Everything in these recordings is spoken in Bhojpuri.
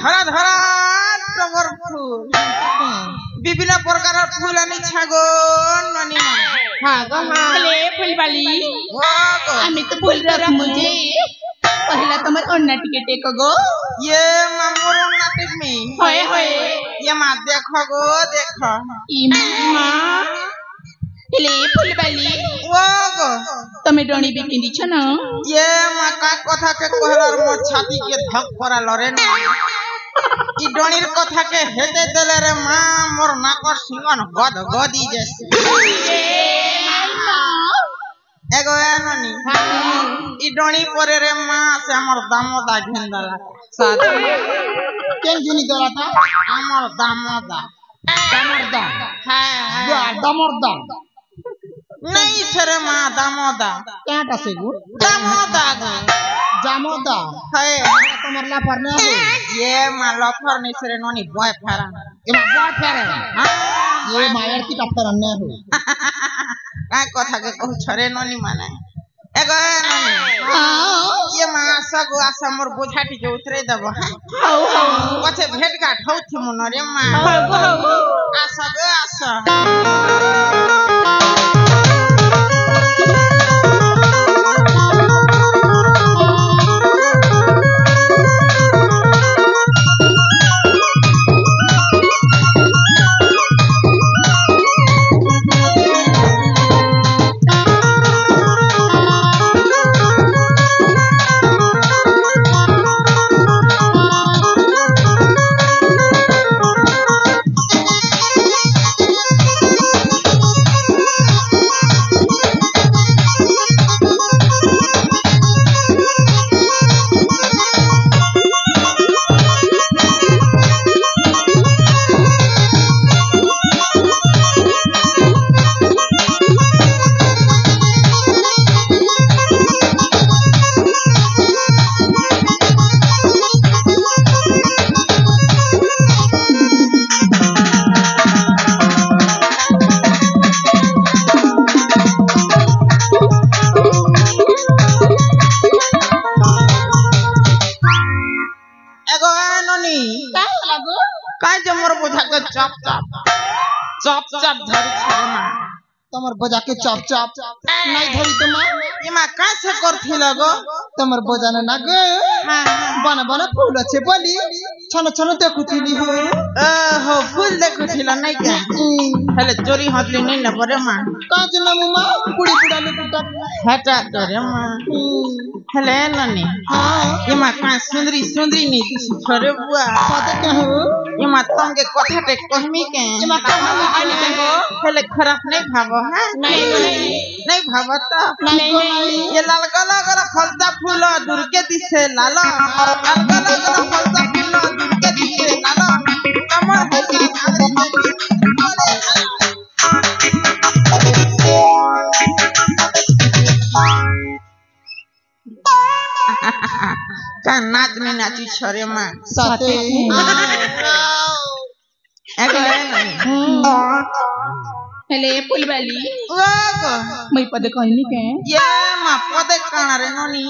ধরা ধরা টগর ফুল বিভিন্ন প্রকার ফুল আনি ছাগো নানি हाँ गो हाँ ले फुलबाली আমি তো ফুল রাখবো যে पहला তোমার অন্য টিকেটে কগো ये मामोर नाटिक में হয় হয় ये मा देखो गो देखो ইমা ले फुलबाली वो गो তুমি ডনি বিকিন দিছ না ये मा का कथा के कहलार मोर छाती के धक परा लरे ना ई डणीर कथा के हेते देले रे मां मोर नाकर सिंगन गद गदी जैसे एगो एननी ई डणी परे रे मां से हमर दामोदा घेंदला साथ केन जुनी दलाता हमर दामोदा दामरदा हां दामरदा नहीं छरे मां दामोदा केटा से गो दामोदा जामोदा है तुम्हार ला परने हो ये मां लफर नहीं छरे ननी बॉय फेरा एमा बॉय फेरे हां ये मायर की टप्पर अन्ने हो काय कथा के कहू छरे ननी माने एगो ननी ये मां सगो आसा मोर बोझाटी के उतरे दब हाउ हाउ पछे भेट घाट होथि मन रे मां हाउ आसा गो आसा चप चप धरी छरे मां तमर बजा के चप चप नहीं धरी तो मां इमा कैसे करथि लगो तमर बजा ना गो बना बना फूल अच्छे बोली छन छन देखुथिली हो हो फूल देखुथिला नहीं क्या हेले चोरी हतली नहीं न परे मां काज ना मुमा कुड़ी बुडाले बुटा हटा करे मां हेले ननी हां इमा का सुंदरी सुंदरी नहीं दिसी छरे बुआ पता के हो इमा तंगे कथाटे कहमी के इमा कहमी हो हेले खराब नहीं भाबो हां नहीं भाबो तो नहीं ये लाल गला गला फलता फूल दुर्गे दिसे लाल लाल गला गला फलता फूल नाच नहीं नाची छोरे माँ साथे हेले फुलवाली मैं पद कहनी के ये माँ पद कहना रे नोनी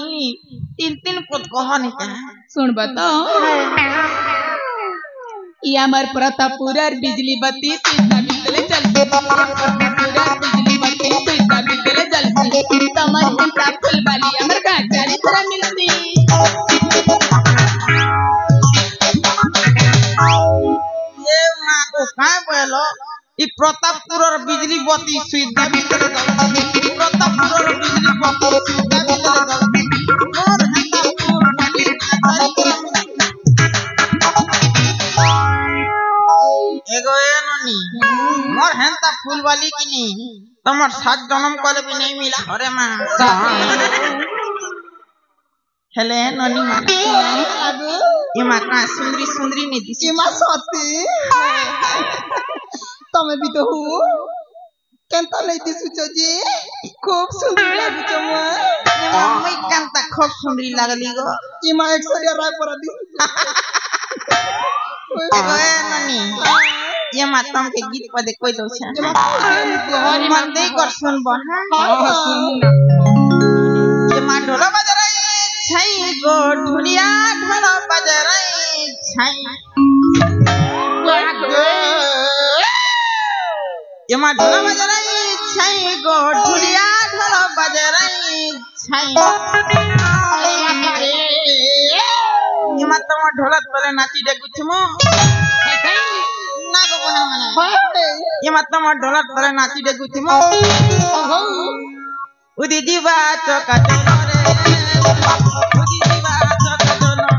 तीन पद कहनी के सुन बता ये हमार प्रतापपुर बिजली बत्ती सीधा बिजली जलती पूरा बिजली बत्ती सीधा बिजली जलती तमन हिंसा फुलवाली हमर गाचारी तरह मिलती ये माँ को कहाँ बोलो ये प्रतापपुर और बिजली बत्ती सीधा बिजली जलती प्रतापपुर और बिजली बत्ती सीधा बिजली जलती और हंतापुर वाली एगो ए ननी मोर हेंता फूल वाली की नी तमर 7 जन्म करे भी नहीं मिला अरे मां हेले ननी मां ये मां का सुंदरी सुंदरी ने दिसी ये मां सती तमे भी तो हो केंता नहीं दिसु जी खूब सुंदर लागु छ मैं केंता खूब सुंदरी लागली गो ये मां 100 राय पर दी एगो ए ननी ये मातम के गीत पदे कोई दो छे मन दे कर सुनबो हां ये मां ढोल बजा रही छै गो ढुलिया ढोल बजा रही छै ये मां ढोल बजा रही छै गो ढुलिया ढोल बजा रही छै ये मातम ढोलत तले नाची दे गुछमो ना गो बहन मने ये मतलब ढोलक तले नाची दे गुतिमो उदी जीवा चका चलो रे उदी जीवा चका चलो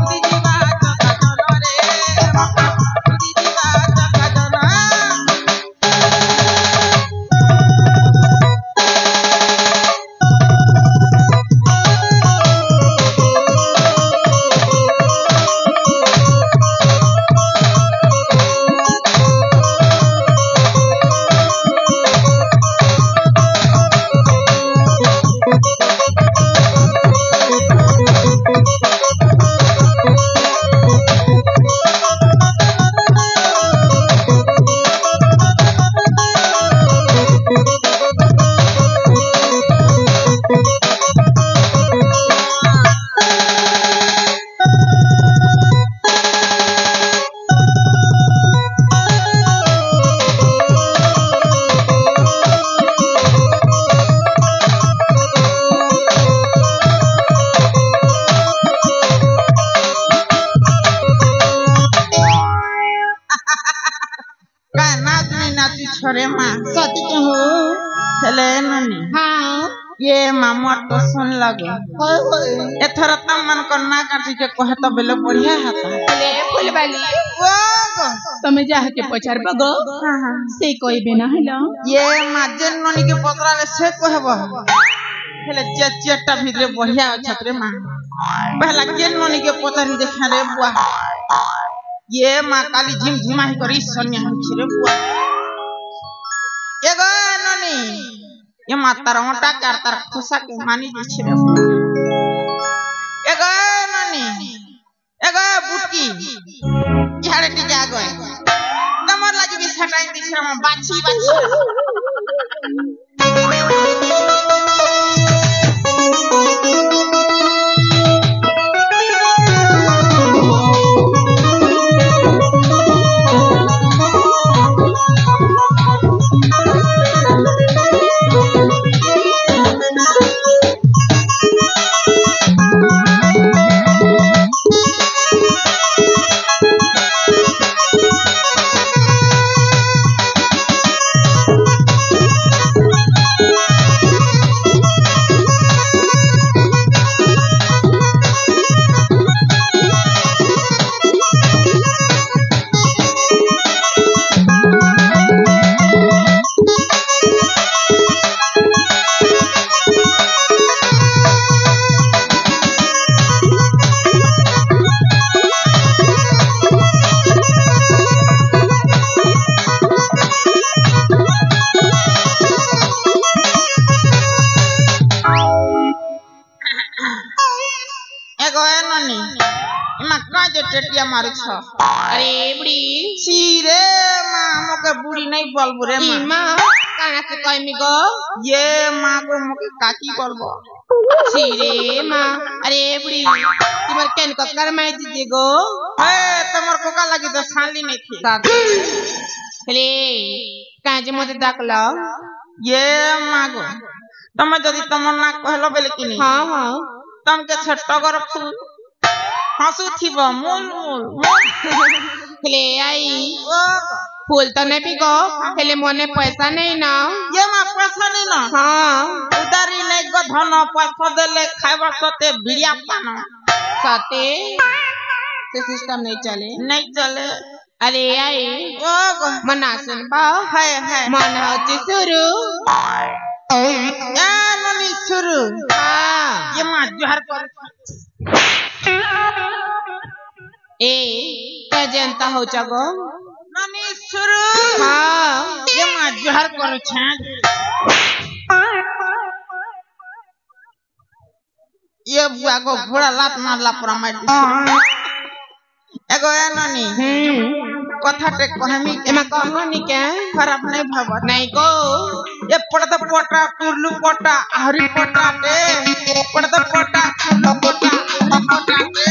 उदी जीवा चका चलो रे उदी जीवा चका चलो छोरे माँ सती के हो चले ननी हाँ ये मामा तो सुन लगे होय होय एथर तम मन करना काटी के कहे तो बेले बढ़िया हता हेले फुलवाली वो तमे जा के पचार बगो हां से कोई बिना हलो ये माजन ननी के पतरा ले से कहबो हेले चेटा भीतरे बढ़िया छतरे माँ पहला के ननी के पतरी देखा रे बुआ ये माँ काली झिम झिमा ही करी सोनिया हम रे बुआ एगो ननी ये माता रोटा करतर खुसा के मानी दिछि रे एगो ननी एगो बुटकी इहारे टिके आगो तमर लागि बि छटाइ दिछि रे बाछी बाछी एमा का जे टेटिया मारू छ अरे बुढ़ी छी रे मां मोके बुढ़ी नहीं बोलबो रे मां माँ काना से कहमी गो ये मां को मोके काकी बोलबो छी रे माँ अरे बुढ़ी तुम्हार केन को करमाई दीजिए गो हे तमर कोका लगी तो साली नहीं थी हेले कहाँ जे मोते दाखला ये मां को तमे जदी तमर ना कहलो बेले किनी हाँ हाँ तम के छटगर फूल हंसू थीबो मूल मूल हेले आई फूल तो नहीं पिगो हेले मोने पैसा नहीं ना ये मां पैसा नहीं ना हाँ उधारी नहीं गो धन पैसा देले खाइबा सते बिड़िया पान सते से सिस्टम नहीं चले अरे आई मना सुन पाओ है मन होती शुरू या ननी शुरू हाँ ये मां जोहर कर ए क्या जनता हो चगो ननी शुरू हाँ ये मां जोहर कर छ ये बुआ को घोड़ा लात मारला पर मार एगो ए ननी कथा टे कहमी एमा कहनी क्या खराब नहीं भावत नहीं को ये पड़ता पोटा टुरलू पोटा हरी पोटा टे पड़ता पोटा टुरलू पोटा हरी पोटा टे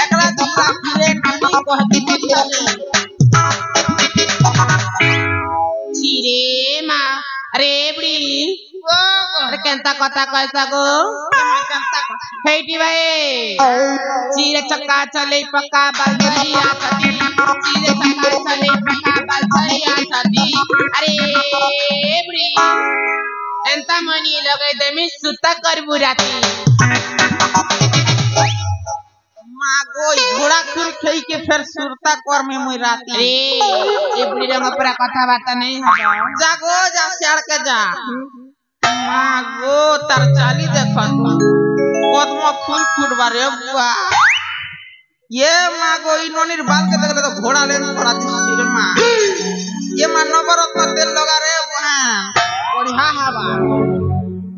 एकला दूसरा फिरे नहीं कहती चली छीरे माँ अरे बुढ़ी अरे केंता कथा कैसा गो हेटी भाई चीरे चक्का चले पक्का बलसरिया सती चीरे चक्का चले पक्का बलसरिया सती अरे बुढ़ी एंता मनी लगे दमी सुता कर बुराती मां गोई घोड़ा खुर खेई के फिर सुरता कर में मुई राती अरे ये बुढ़ी रंग पर कथा बात नहीं है जागो जा सियाड़ के जा मां गो तार चाली देखत पद्म फूल फुटबा रे बुआ ये मां गो इ ननिर बाल के देखले तो घोड़ा लेन पड़ा दिसी रे मां ये मां नवरत्न तेल लगा रे बुआ बढ़िया हवा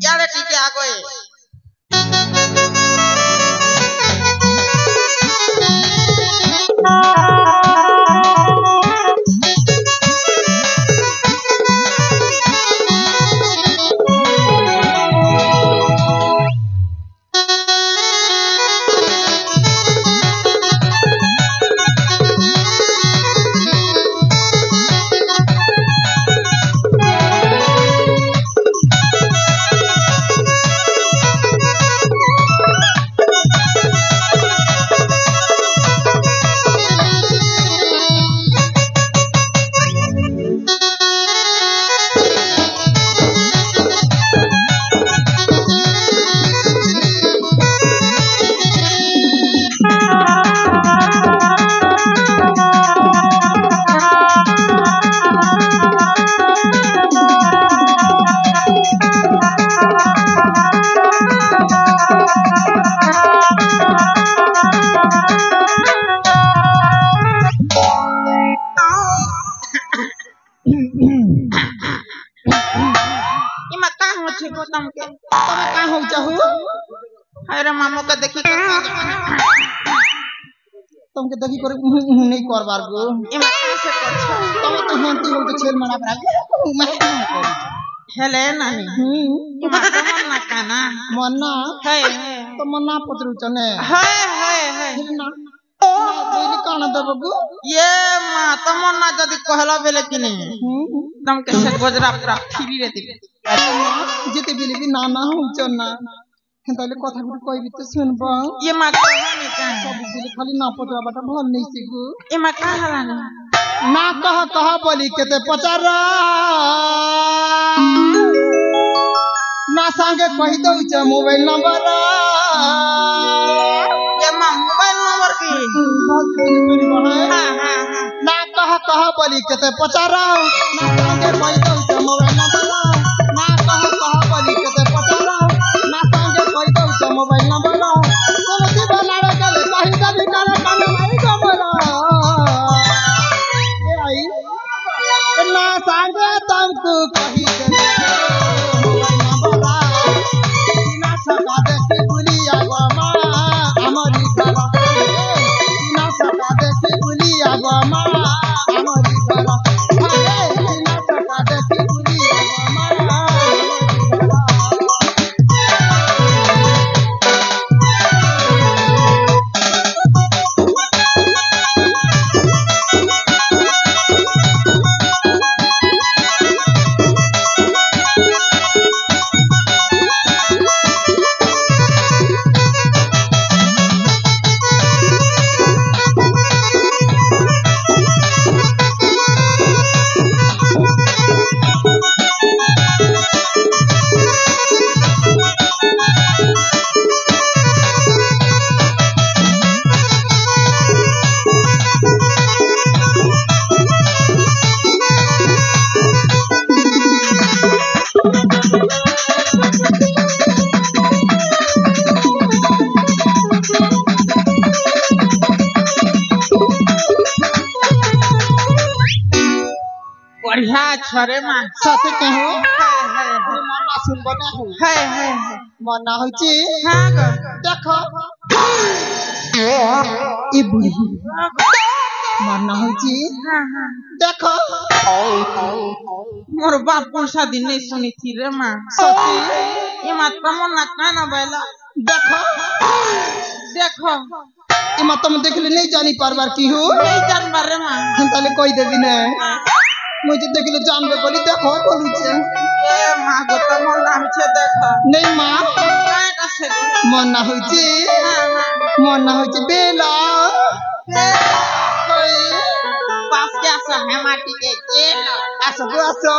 यारे ठीक है आगोए अरे मामो का देखी तुमके देखी करे नहीं करबार गो इमा कैसे कर छ तुम तो हेंती हो तो छेल मना बरा मैं करी हेले नानी इमा मन ना काना मन्ना है तो मन्ना पत्रू चने है ना बेली काना दबगु ये मां तमन्ना जदी कहला बेले कि नहीं तुम के से गोजरा पूरा फिरी रे दिबे जेते बेले भी नाना हो चना ताले কথা গুলো কইবি তো শুনবো ये मां कहनी का सब बेले खाली ना पतरा बाटा भल नहीं सिगु ये मां कहला ना कह बोली केते पचारा ना संगे कहि दउ छ मोबाइल नंबर ये मां मोबाइल नंबर की हां ना कह बोली केते पचारा ना संगे कहि दउ छ मोबाइल नंबर ना कह बोली केते पचारा ना संगे कहि दउ छ मोबाइल नंबर कोनो दी बनाड़े गले कहि दबी करे कान नहीं गबरा ए आई ना संगे तुमको कहि दे मोबाइल नंबर ना सका दे बुलिया गमा हमरी घर बढ़िया छरे माँ सते कहू है मना सुन बना हो है मना होची हाँ गो देखो ई बुढ़ी मना होची हाँ देखो मोर बाप पुरसा दिन नहीं सुनी थी रे माँ सती ये माँ तमन्ना काना बैला देखो देखो ई मत तुम देखले नहीं जानी पारबार की हो नहीं जानवर रे माँ हम ताले कोई देबी ने मुझे देखले जानबे बोली देखो बोलू छे ए माँ गो तमन्ना होछे देखो नहीं मां काय का से मना होची हाँ मना होची बेला कोई पास क्या सा है माटी के जेल आसो आसो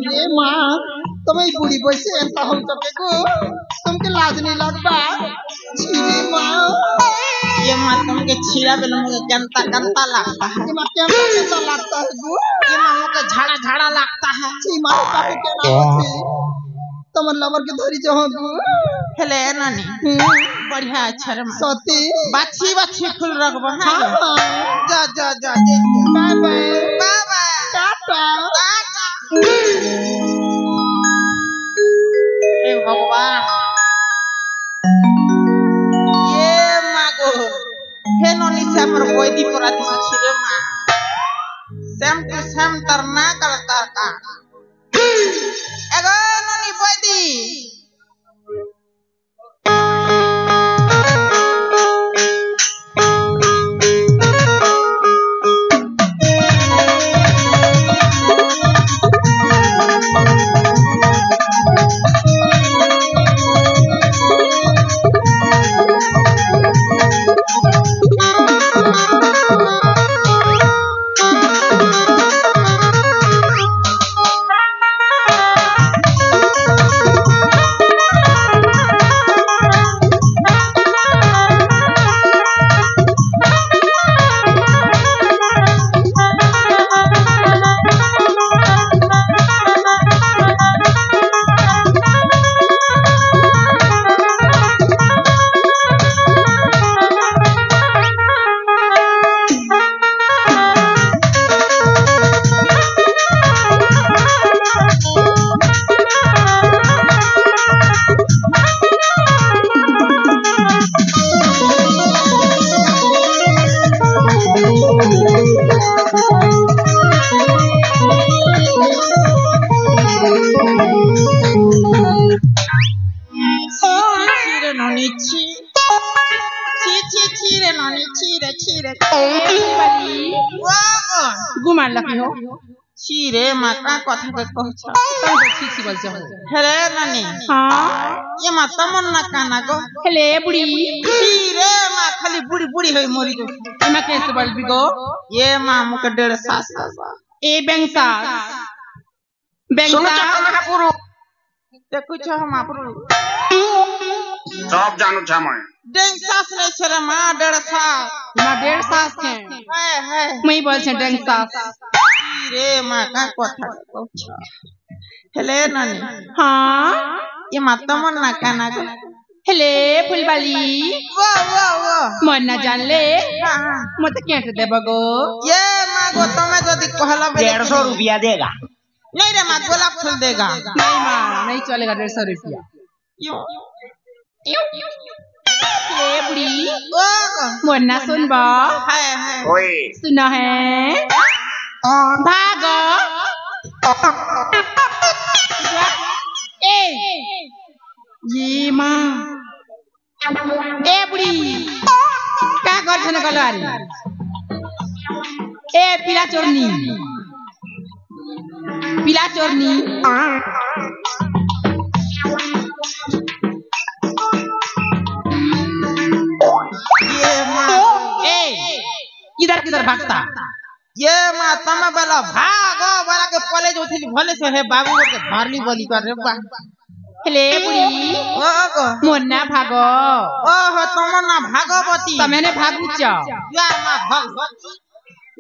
ये माँ तुम्हें बुढ़ी बसे ऐसा हम सके को तुमके लाज नहीं लगता छी माँ ये माँ तुमके छीड़ा बेल मुझे गंता गंता लगता है ये माँ कैसा लगता है गो ये माँ मुझे झाड़ा झाड़ा लगता है छी माँ काहे के ना होती तुम लवर के धरी जो गो हेले नानी बढ़िया अच्छा रे माँ सती बाछी बाछी फूल रखबो हाँ हाँ जा जा जा बाय बाय बाबा टाटा हे भगवान ये मागो हे नोनी से हमर बोईदी पराती से छिरे माँ सेम टू सेम तरना करता का एगो नोनी बोईदी गुमान लखी हो छिरे माँ का कथा के कहछ तब तो ठीक सी बोल छ हेले नानी हां ये माँ तमन्ना काना गो हेले बुढ़ी छिरे माँ खाली बुढ़ी बुढ़ी होई मोरी गो इमा कैसे बोल भी गो ये माँ मुके 1.5 सास ए बेंसा सुनो छ महापुरु देखु छ महापुरु सब जानु छ म 1.5 सास नहीं छरे माँ 1.5 सास मां 1.5 सास के है मई बोल छ 1.5 सास रे माँ का कथा कहछ हेले नानी हां ये माँ तमन्ना काना गो हेले फुलबाली वाह मन ना जान ले हां मत कैसे देबो गो ये माँ गो तुम्हें जदी कहला 150 रुपया देगा नहीं रे माँ गोलाप फूल देगा नहीं मां नहीं चलेगा 150 रुपया क्यों ले बुढ़ी ओ मन ना सुनबो है ओए सुना है भागो ए ये मां ए बुढ़ी का कर छन गलवारी ए पीला चोरनी ये माँ ए इधर किधर भागता ये माँ तमे बेला भागो बड़ा के पले जो थी भले से है बाबू के धरली बोली कर रे बा हेले बुढ़ी ओ गो मोन्ना भागो ओहो तमन्ना भागवती तमेने भागुच या माँ भगवती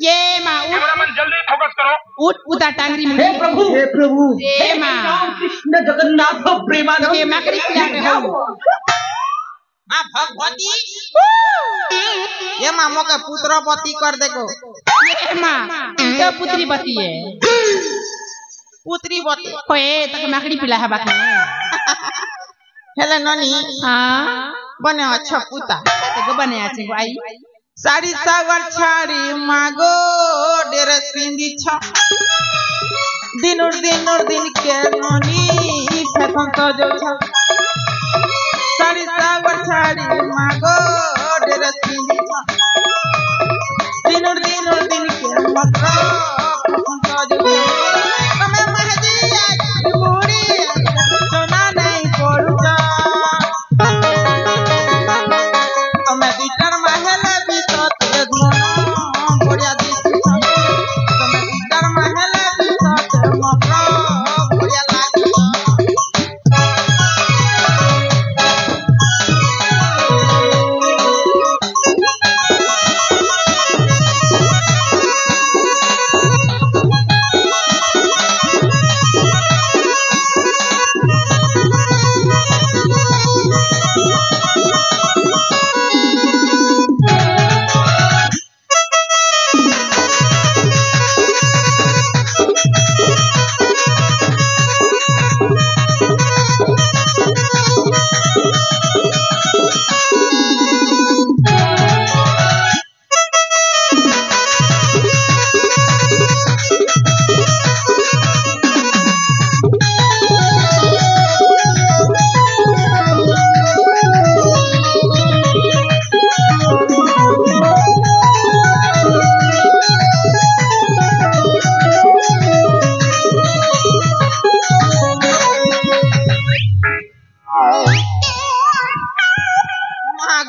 ये माँ कैमरामैन जल्दी फोकस करो उठ उता टांगरी में हे प्रभु हे माँ कृष्ण जगन्नाथ प्रेमानंद ये मैं करी क्या रहे हो माँ भगवती ये मामो के पुत्र पति कर देखो ये माँ तो पुत्री बती है पुत्री पति ओए तक मकड़ी पिला है बाकी हेले ननी हाँ बने अच्छा पुता तो बने अच्छे को आई साड़ी सागर छाड़ी मागो डेरे पिंदी छ दिन के ननी फैशन तो जो छ साड़ी सागर छाड़ी मागो डेरे पिंदी छ दिन के मत्र फैशन तो जो तमे महदी आई बुड़ी सोना नहीं पड़ुचा तमे बिटर महले बिसत घुनो बढ़िया दिसी तमे बिटर महले बिसत मकर बढ़िया लागी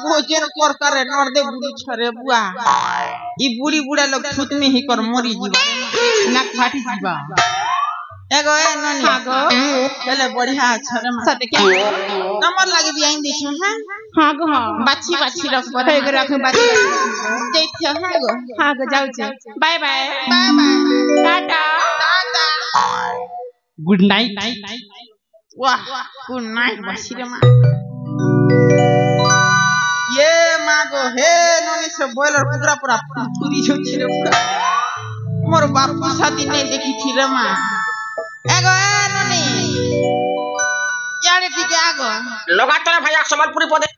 गोजेर कर करे नर्दे बुढ़ी छरे बुआ ई बुढ़ी बुढ़ा लोग छूत में ही कर मरी जीवा नाक फाटी जीवा एगो ए ननी हागो चले बढ़िया छरे मा सते क्या नंबर लागे भी आइन देखो हां हागो हाँ बाछी रख पर हे रख बात देखियो हागो हागो जाऊ छे bye bye bye bye tata tata good night वाह गुड नाइट बाछी रे मा ये मागो हे ननी से बॉयलर कुकरा पूरा फुरी छुची रे पूरा मोर बापू शादी नहीं देखी थी रे मां एगो ए ननी यारे ठीक है आगो लगातार भाई संबलपुरी पदे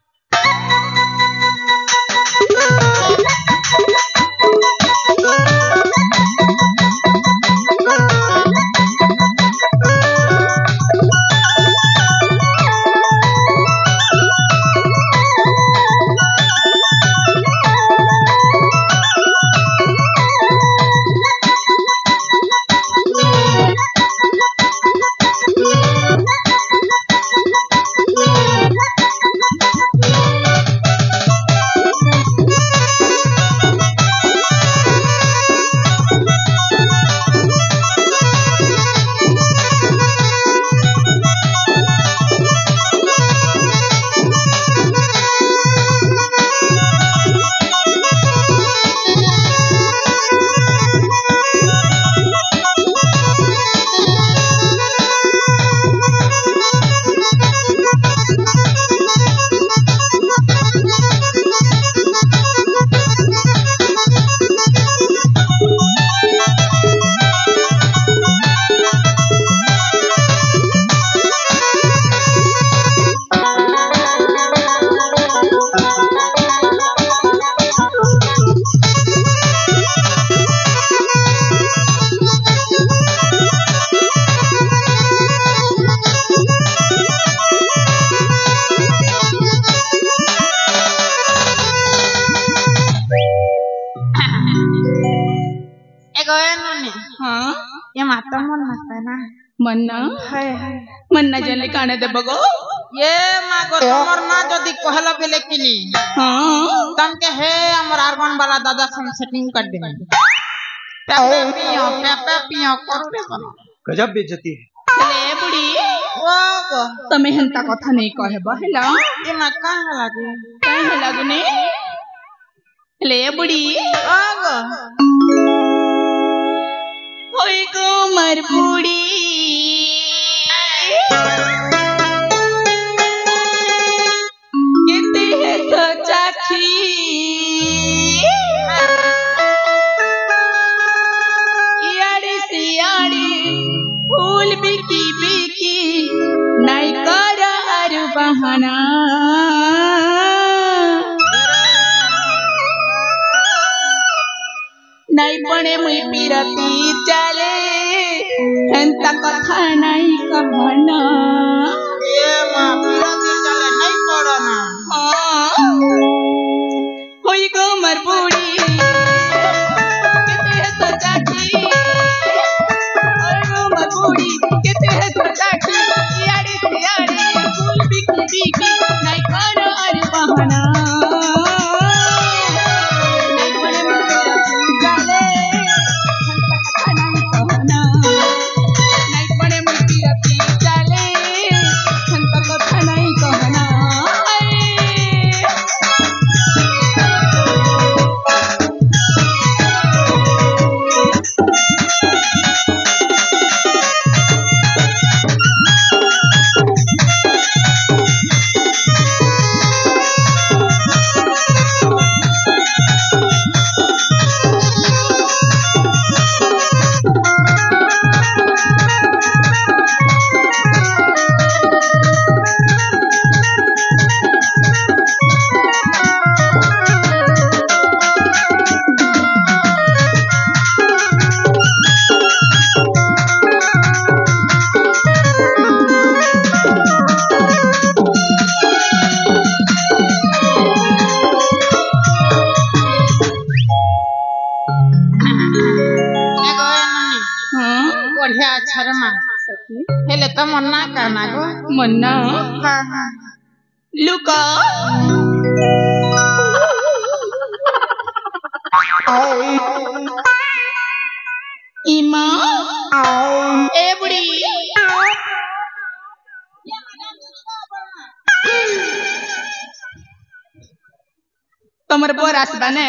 ये माता मन मत है ना मन्ना मन्ना जल्दी काने दे बगो ये मागो तमर ना जदी कहला बेले किनी हां तम के हे हमर आर्गन वाला दादा सम सेटिंग कर दे पेपे पियो करू रे बन गजब बेइज्जती है ले बुढ़ी ओ गो तमे हंता कथा नहीं कहे बहला ये मत कहां लागे कहे लगने ले बुढ़ी ओ गो होई गोमर बूढ़ी किते है तो चाखी याड़ी सियाड़ी फूल बिकी बिकी नहीं कर हर बहाना नहीं पड़े मुई पीरती चले एंता कथा नहीं कहना ये माँ पीरती चले नहीं पड़ो ना होई गोमर बूढ़ी किते है तो चाची होई गोमर बूढ़ी किते है तो चाची याड़ी याड़ी फूल बिकी बिकी नहीं करो अरे बहाना नहीं पड़े मुई पीरती चले एंता कथा नहीं कहना नहीं पड़े मुई पीरती चले एंता कथा नहीं कहना बढ़िया अच्छा रे माँ हेले तो मन्ना करना गो मन्ना हाँ हाँ लुका इमा ए बुढ़ी तमर बोरास बने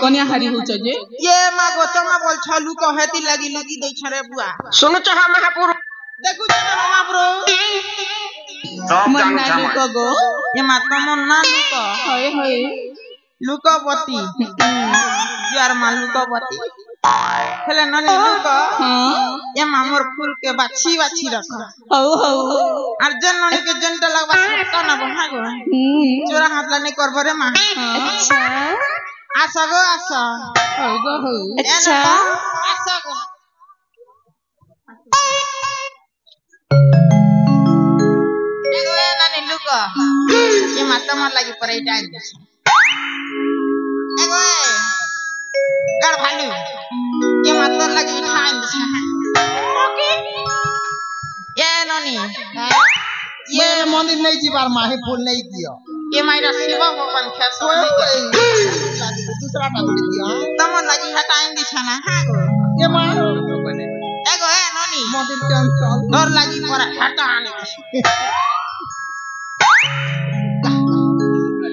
कोनिया हरी हो जे ये माँ गो तमा बोल छलू को हेती लगी लगी दे छरे बुआ सुनो चाहा महापुरुष देखू जना महापुरु मन्ना लुको गो ये माँ तो मन्ना लुको होय होय लुकोपति यार माँ लुकोपति हेले ननी लुको ये माँ मोर फूल के बाछी बाछी रखो हो हो और जन ननी के जंटा लगवा सकता ना बहा गो चोरा हाथ ला नहीं करबो रे माँ अच्छा आसा गो आसा हो गो हो अच्छा आसा गो एगो ए ननी लुको ये माँ तो मन लगी परे टाइम एगो ए गड़ भालू ये माँ तो लगी ठान ओके ये ननी ये मंदिर नहीं जीवार माही फूल नहीं दियो ये मायरा शिवा भगवान खेसो दूसरा टाइम दियो तम लगी हटाइन दी छना हां गो ये माँ एगो ए ननी मंदिर के अंचल डर लगी पर हटाने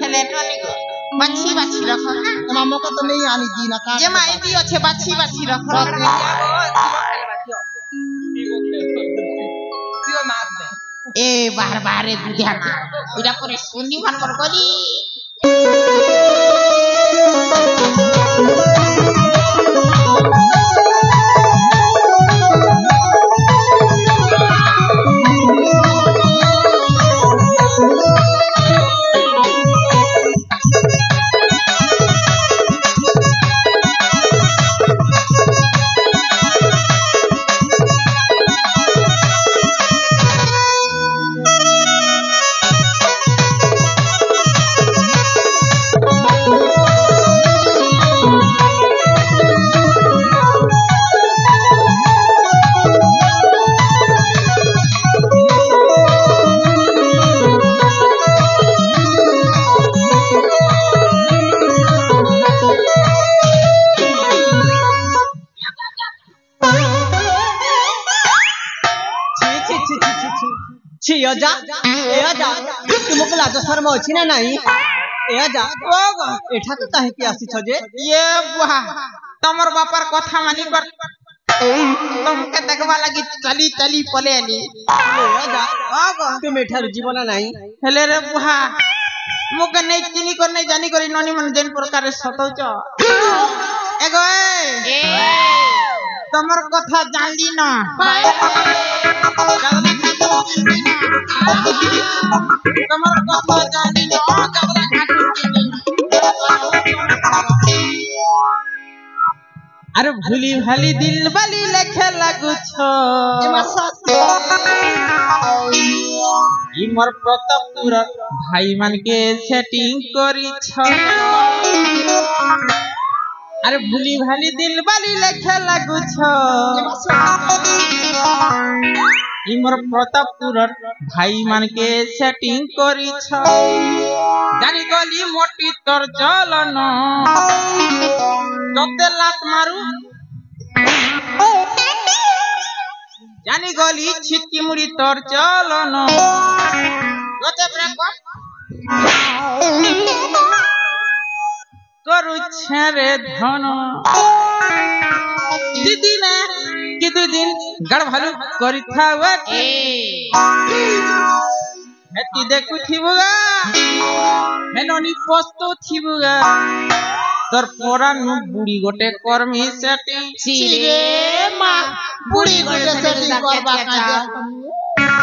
हेले ननी गो बाछी बाछी रखो हां मामो को तो नहीं आनी जी ना का ये माई दी अच्छे बाछी बाछी रखो ए बार बार रे दुधिया ना इडा परे सुनी मन कर गली एजा एजा तुमको लाज शर्म अछि ना नहीं एजा ओगो एठा तो काहे के आसी छ जे ये बुआ तमर बापर कथा मानी कर तुमके देखवा लगी चली चली पले आली ओगो तुम एठार जीवन नहीं हेले रे बुहा मुके नहीं चिनी कर नहीं जानी करी ननी मन जेन प्रकार सतौच एगो ए तमर कथा जानली ना तमर कथा जानली ना जबरा घाटी अरे भूली भाली दिल बाली लेखे लागू छो इमर प्रतापपुर भाई मान के सेटिंग करी छो अरे भूली भाली दिल बाली लेखे लागू छो इमर प्रतापपुर भाई मान के सेटिंग करी छो जानी गली मोटी तोर चलन तोते लात मारू जानी गली छिटकी मुड़ी तोर चलन गोते ब्रेक करू छेरे धन दीदी ने कि दुई दिन गड़ भालू करी थावा हेती देखु थिबुगा हेनोनी पोस्तो थिबुगा तोर पोरा नु बुड़ी गोटे कर्मी सेटिंग सीरे मा बुड़ी गोटे सेटिंग करबा काजा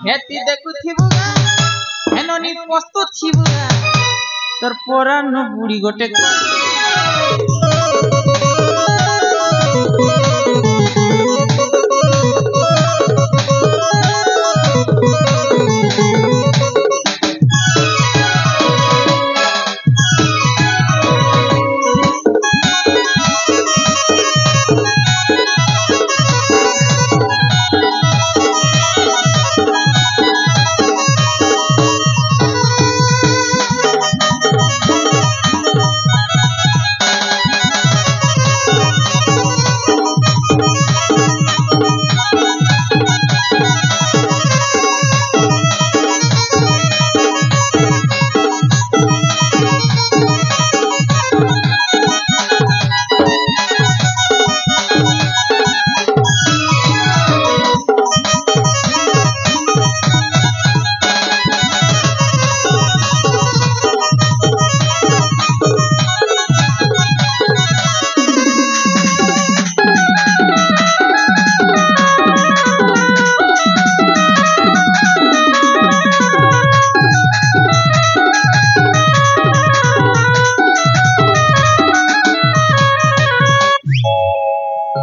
हेती देखु थिबुगा हेनोनी पोस्तो थिबुगा तोर पोरा नु बुड़ी गोटे